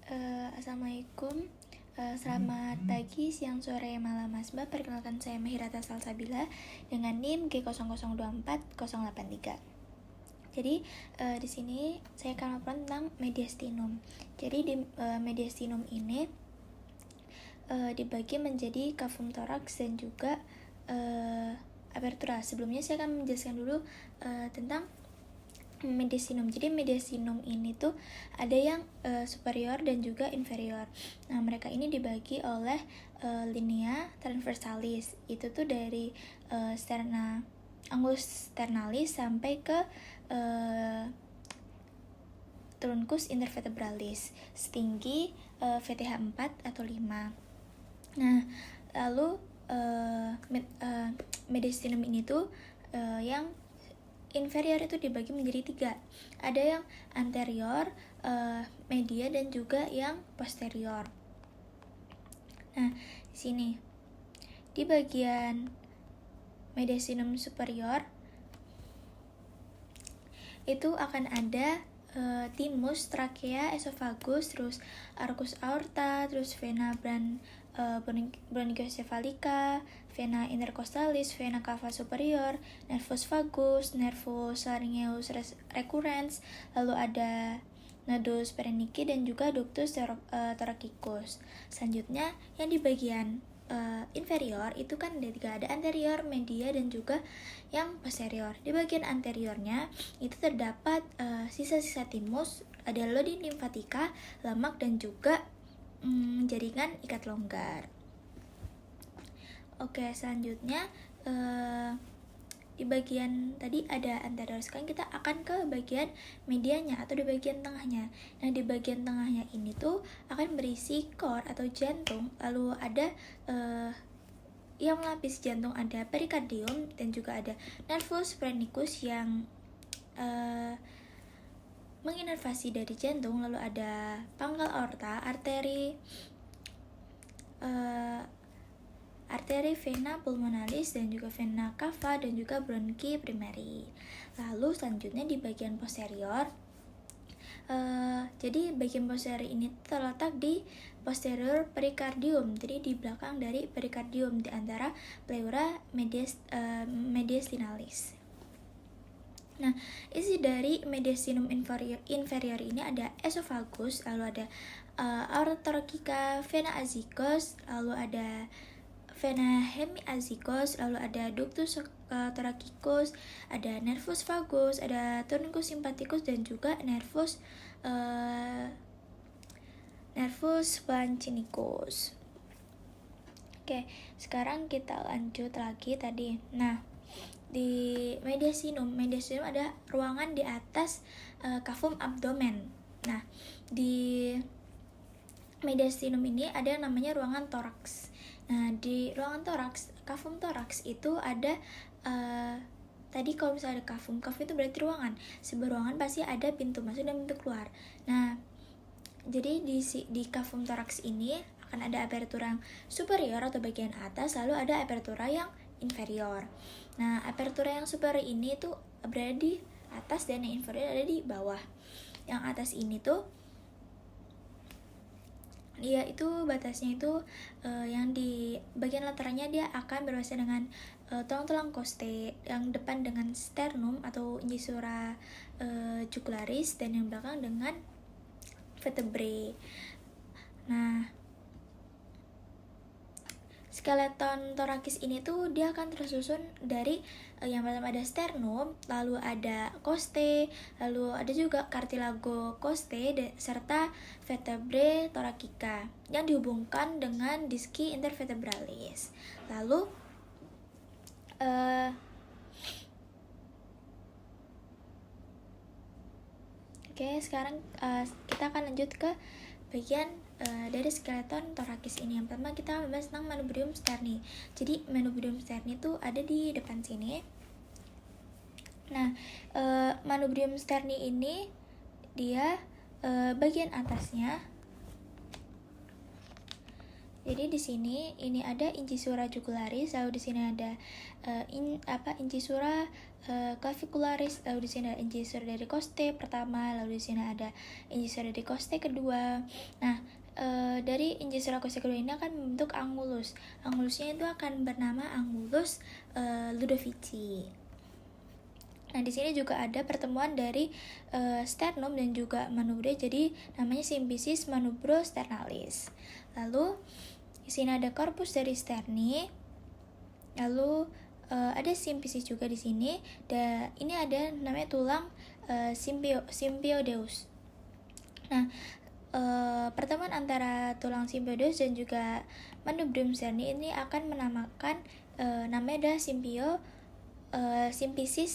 Assalamualaikum. Selamat pagi, siang, sore, malam, Masba. Perkenalkan saya Mahirata Salsabila dengan NIM G0024083. Jadi di sini saya akan melaporkan tentang mediastinum. Jadi di mediastinum ini dibagi menjadi cavum thorax dan juga apertura. Sebelumnya saya akan menjelaskan dulu tentang mediastinum. Jadi mediastinum ini tuh ada yang superior dan juga inferior. Nah, mereka ini dibagi oleh linea transversalis. Itu tuh dari sterna angulus sternalis sampai ke truncus intervertebralis setinggi VTH 4 atau 5. Nah, lalu mediastinum ini tuh yang inferior itu dibagi menjadi 3. Ada yang anterior, media, dan juga yang posterior. Nah, di sini di bagian mediastinum superior itu akan ada thymus, trachea, esophagus, terus arcus aorta, terus vena bronchiocephalica, vena intercostalis, vena cava superior, nervus vagus, nervus laryngeus recurrens, lalu ada nodus phrenici dan juga ductus thoracicus. Selanjutnya yang di bagian inferior itu kan ada 3, ada anterior, media, dan juga yang posterior. Di bagian anteriornya itu terdapat sisa-sisa thymus, ada lodi limfatika, lemak, dan juga jaringan ikat longgar. Oke, selanjutnya di bagian tadi ada anterior. Sekarang kita akan ke bagian medianya atau di bagian tengahnya. Nah, di bagian tengahnya ini tuh akan berisi core atau jantung. Lalu ada yang melapis jantung, ada perikardium, dan juga ada nervus phrenicus yang menginervasi dari jantung. Lalu ada pangkal aorta, arteri vena pulmonalis, dan juga vena cava, dan juga bronchi primary. Lalu selanjutnya di bagian posterior, jadi bagian posterior ini terletak di posterior perikardium, jadi di belakang dari perikardium, di antara pleura mediastinalis. Nah, isi dari mediastinum inferior ini ada esophagus, lalu ada aorta thoracica, vena azygos, lalu ada vena hemiazygos, lalu ada ductus thoracicus, ada nervus vagus, ada truncus sympathicus, dan juga nervus pancinicus. Oke, sekarang kita lanjut lagi tadi. Nah, di mediastinum ada ruangan di atas cavum abdomen. Nah, di mediastinum ini ada yang namanya ruangan toraks. Nah, di ruangan toraks, cavum toraks itu ada tadi kalau misalnya ada cavum itu berarti ruangan. Sebuah ruangan pasti ada pintu masuk dan pintu keluar. Nah, jadi di cavum toraks ini akan ada apertura yang superior atau bagian atas, lalu ada apertura yang inferior. Nah, apertura yang superior ini tuh berada di atas dan yang inferior ada di bawah. Yang atas ini tuh dia itu batasnya itu yang di bagian latarnya dia akan berbatasan dengan tulang-tulang costae, yang depan dengan sternum atau incisura jugularis, dan yang belakang dengan vertebrae. Nah, skeleton torakis ini tuh dia akan tersusun dari yang pertama ada sternum, lalu ada costae, lalu ada juga cartilago costae, serta vertebrae thoracica yang dihubungkan dengan disci intervertebralis. Lalu sekarang kita akan lanjut ke bagian dari skeleton torakis ini. Yang pertama kita membahas tentang manubrium sterni. Jadi manubrium sterni itu ada di depan sini. Nah, manubrium sterni ini dia bagian atasnya Jadi di sini ini ada incisura jugularis, lalu di sini ada incisura clavicularis, lalu di sini ada incisura dari costae pertama, lalu di sini ada incisura dari costae kedua. Nah, dari incisura costae kedua ini akan membentuk angulus. Angulusnya itu akan bernama angulus Ludovici. Nah, di sini juga ada pertemuan dari sternum dan juga manubre, jadi namanya simfisis manubro sternalis. Lalu di sini ada corpus dari sterni. Lalu ada simfisis juga di sini. Dan ini ada namanya tulang sympiodeus. Nah, pertemuan antara tulang sympiodeus dan juga manubrium sterni ini akan menamakan namanya ada simfisis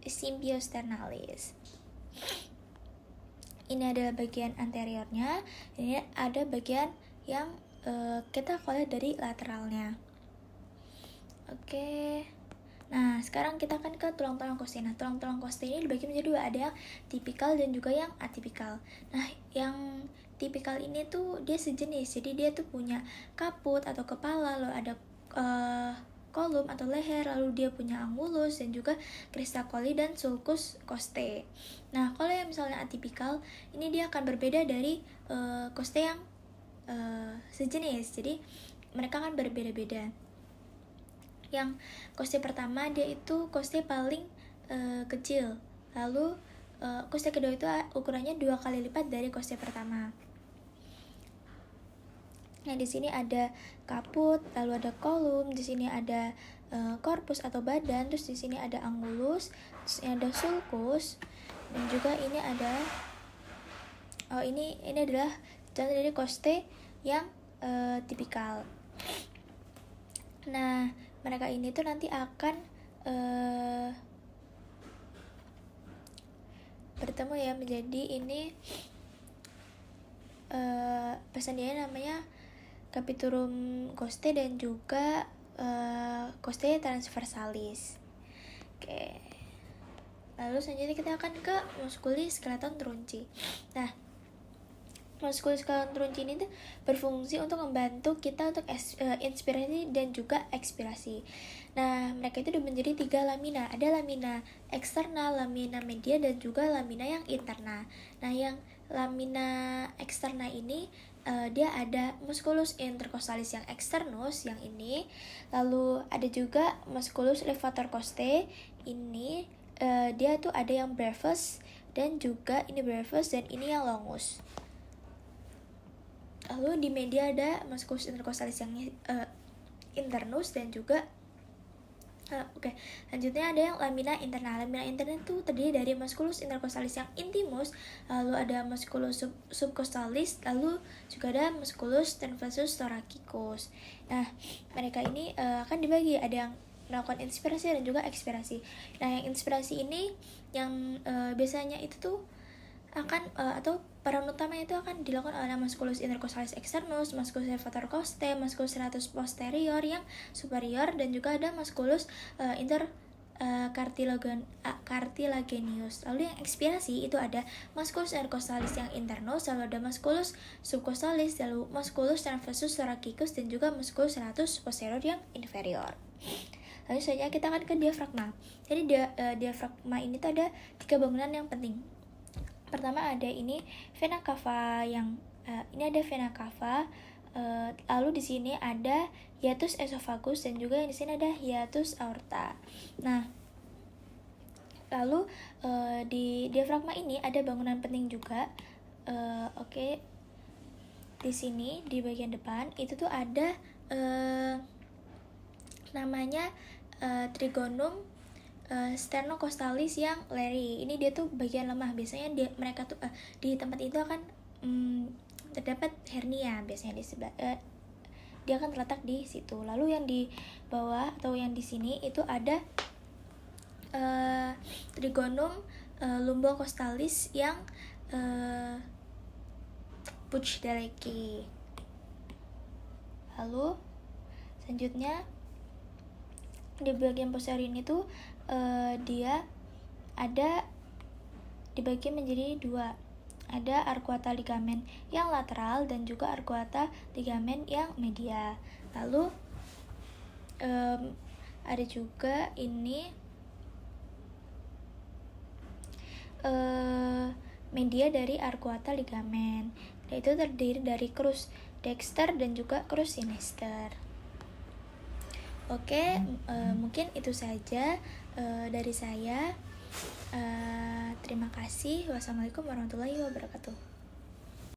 sympiosternalis. Ini adalah bagian anteriornya. Ini ada bagian yang kita lihat dari lateralnya. Oke. Nah, sekarang kita akan ke tulang-tulang costae. Nah, tulang-tulang costae ini dibagi menjadi dua, ada yang tipikal dan juga yang atipikal. Nah, yang tipikal ini tuh dia sejenis, jadi dia tuh punya kaput atau kepala, lalu ada kolum atau leher, lalu dia punya angulus dan juga crista coli dan sulcus costae. Nah, kalau yang misalnya atipikal, ini dia akan berbeda dari costae yang sejenis, jadi mereka akan berbeda-beda. Yang costae pertama dia itu costae paling kecil, lalu costae kedua itu ukurannya 2 kali lipat dari costae pertama. Nah, di sini ada kaput, lalu ada kolum, di sini ada korpus atau badan, terus di sini ada angulus, terus ini ada sulcus, dan juga ini ada ini adalah contoh dari costae yang tipikal. Nah, mereka ini tuh nanti akan bertemu ya menjadi ini persendiannya namanya capiturum costae dan juga costae transversalis. Oke. Lalu selanjutnya kita akan ke musculus skeleton trunci. Nah, musculus skeleton trunci ini tuh berfungsi untuk membantu kita untuk inspirasi dan juga ekspirasi. Nah, mereka itu menjadi 3 lamina. Ada lamina eksternal, lamina media, dan juga lamina yang interna. Nah, yang lamina eksterna ini dia ada musculus intercostalis yang externus yang ini, lalu ada juga musculus levator costae ini, dia tuh ada yang brevis dan juga ini brevis dan ini yang longus. Lalu di media ada musculus intercostalis yang internus dan juga selanjutnya ada yang lamina interna. Lamina interna itu terdiri dari musculus intercostalis yang intimus, lalu ada musculus subcostalis, lalu juga ada musculus transversus thoracicus. Nah, mereka ini akan dibagi, ada yang melakukan inspirasi dan juga ekspirasi. Nah, yang inspirasi ini yang biasanya itu tuh akan atau peran utamanya itu akan dilakukan oleh musculus intercostalis externus, musculus levator costae, musculus serratus posterior yang superior, dan juga ada musculus cartilaginous. Lalu yang ekspirasi itu ada musculus intercostalis yang internus, lalu ada musculus subcostalis, lalu musculus transversus thoracicus, dan juga musculus serratus posterior yang inferior. Lalu selanjutnya kita akan ke diafragma. Jadi diafragma ini tuh ada 3 bangunan yang penting. Pertama ada ini vena cava yang ini ada vena cava, lalu di sini ada hiatus esophagus dan juga yang di sini ada hiatus aorta. Nah, lalu di diafragma ini ada bangunan penting juga. Di sini di bagian depan itu tuh ada namanya trigonum sternocostalis yang leri. Ini dia tuh bagian lemah. Biasanya mereka tuh di tempat itu akan terdapat hernia biasanya di sebelah. Dia akan terletak di situ. Lalu yang di bawah atau yang di sini itu ada trigonum lumbocostalis yang Buchdeleki. Lalu selanjutnya di bagian posterior ini tuh dia ada dibagi menjadi 2. ada arcuata ligamen yang lateral dan juga arcuata ligamen yang medial. Lalu ada juga ini media dari arcuata ligamen, yaitu terdiri dari crus dexter dan juga crus sinister. Oke, mungkin itu saja dari saya. Terima kasih. Wassalamualaikum warahmatullahi wabarakatuh.